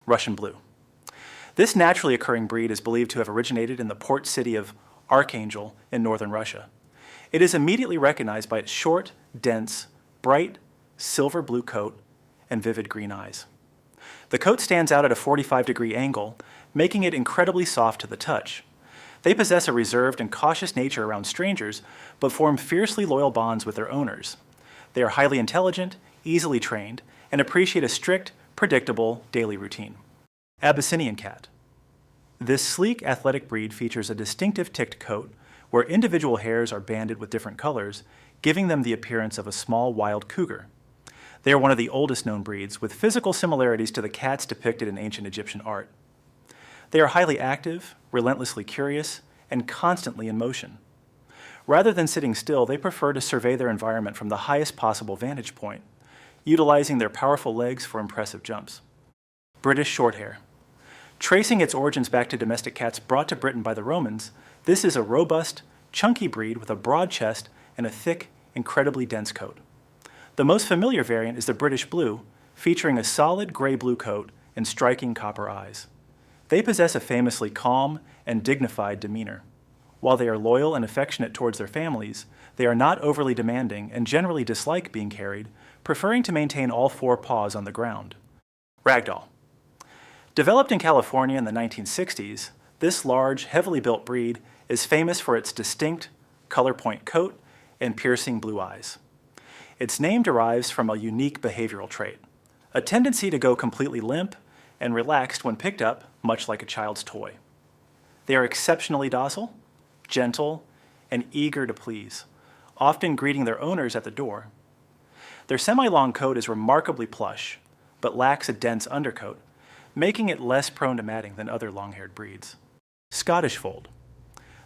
Russian Blue. This naturally occurring breed is believed to have originated in the port city of Archangel in northern Russia. It is immediately recognized by its short, dense, bright, silver blue coat and vivid green eyes. The coat stands out at a 45-degree angle, making it incredibly soft to the touch. They possess a reserved and cautious nature around strangers, but form fiercely loyal bonds with their owners. They are highly intelligent, easily trained, and appreciate a strict, predictable daily routine. Abyssinian Cat. This sleek, athletic breed features a distinctive ticked coat where individual hairs are banded with different colors, giving them the appearance of a small wild cougar. They are one of the oldest known breeds, with physical similarities to the cats depicted in ancient Egyptian art. They are highly active, relentlessly curious, and constantly in motion. Rather than sitting still, they prefer to survey their environment from the highest possible vantage point, utilizing their powerful legs for impressive jumps. British Shorthair. Tracing its origins back to domestic cats brought to Britain by the Romans, this is a robust, chunky breed with a broad chest and a thick, incredibly dense coat. The most familiar variant is the British Blue, featuring a solid gray-blue coat and striking copper eyes. They possess a famously calm and dignified demeanor. While they are loyal and affectionate towards their families, they are not overly demanding and generally dislike being carried, preferring to maintain all four paws on the ground. Ragdoll. Developed in California in the 1960s, this large, heavily built breed is famous for its distinct color point coat and piercing blue eyes. Its name derives from a unique behavioral trait, a tendency to go completely limp and relaxed when picked up, much like a child's toy. They are exceptionally docile, gentle, and eager to please, often greeting their owners at the door. Their semi-long coat is remarkably plush, but lacks a dense undercoat, making it less prone to matting than other long-haired breeds. Scottish Fold.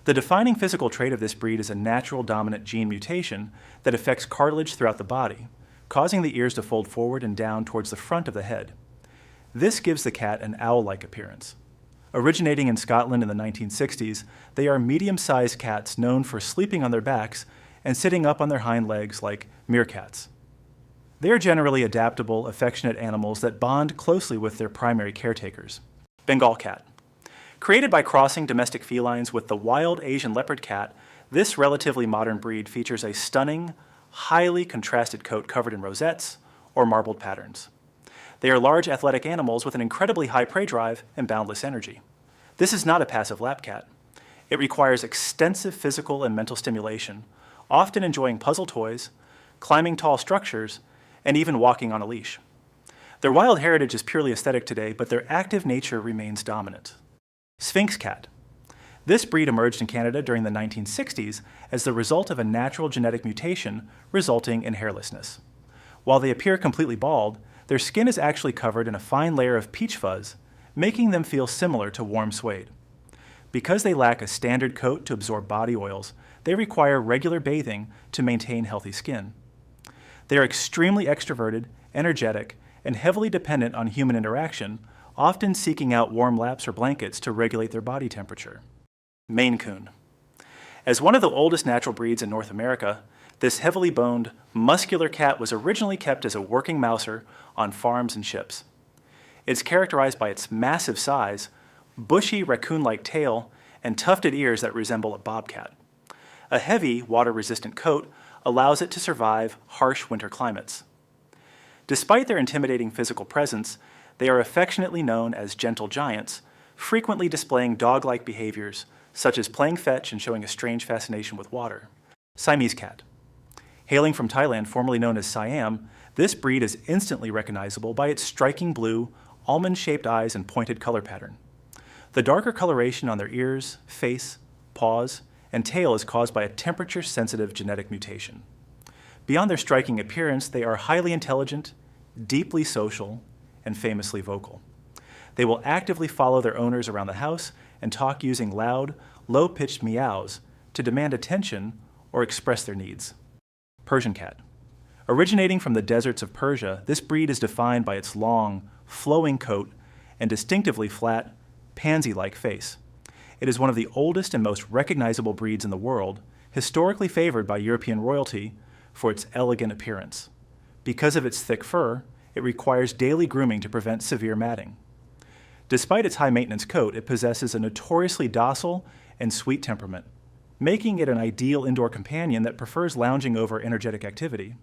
The defining physical trait of this breed is a natural dominant gene mutation that affects cartilage throughout the body, causing the ears to fold forward and down towards the front of the head. This gives the cat an owl-like appearance. Originating in Scotland in the 1960s, they are medium-sized cats known for sleeping on their backs and sitting up on their hind legs like meerkats. They are generally adaptable, affectionate animals that bond closely with their primary caretakers. Bengal Cat. Created by crossing domestic felines with the wild Asian leopard cat, this relatively modern breed features a stunning, highly contrasted coat covered in rosettes or marbled patterns. They are large athletic animals with an incredibly high prey drive and boundless energy. This is not a passive lap cat. It requires extensive physical and mental stimulation, often enjoying puzzle toys, climbing tall structures, and even walking on a leash. Their wild heritage is purely aesthetic today, but their active nature remains dominant. Sphynx Cat. This breed emerged in Canada during the 1960s as the result of a natural genetic mutation resulting in hairlessness. While they appear completely bald, their skin is actually covered in a fine layer of peach fuzz, making them feel similar to warm suede. Because they lack a standard coat to absorb body oils, they require regular bathing to maintain healthy skin. They are extremely extroverted, energetic, and heavily dependent on human interaction, often seeking out warm laps or blankets to regulate their body temperature. Maine Coon. As one of the oldest natural breeds in North America, this heavily boned, muscular cat was originally kept as a working mouser on farms and ships. It's characterized by its massive size, bushy raccoon-like tail, and tufted ears that resemble a bobcat. A heavy, water-resistant coat allows it to survive harsh winter climates. Despite their intimidating physical presence, they are affectionately known as gentle giants, frequently displaying dog-like behaviors, such as playing fetch and showing a strange fascination with water. Siamese Cat. Hailing from Thailand, formerly known as Siam, this breed is instantly recognizable by its striking blue, almond-shaped eyes and pointed color pattern. The darker coloration on their ears, face, paws, and tail is caused by a temperature-sensitive genetic mutation. Beyond their striking appearance, they are highly intelligent, deeply social, and famously vocal. They will actively follow their owners around the house and talk using loud, low-pitched meows to demand attention or express their needs. Persian Cat. Originating from the deserts of Persia, this breed is defined by its long, flowing coat and distinctively flat, pansy-like face. It is one of the oldest and most recognizable breeds in the world, historically favored by European royalty for its elegant appearance. Because of its thick fur, it requires daily grooming to prevent severe matting. Despite its high-maintenance coat, it possesses a notoriously docile and sweet temperament, making it an ideal indoor companion that prefers lounging over energetic activity.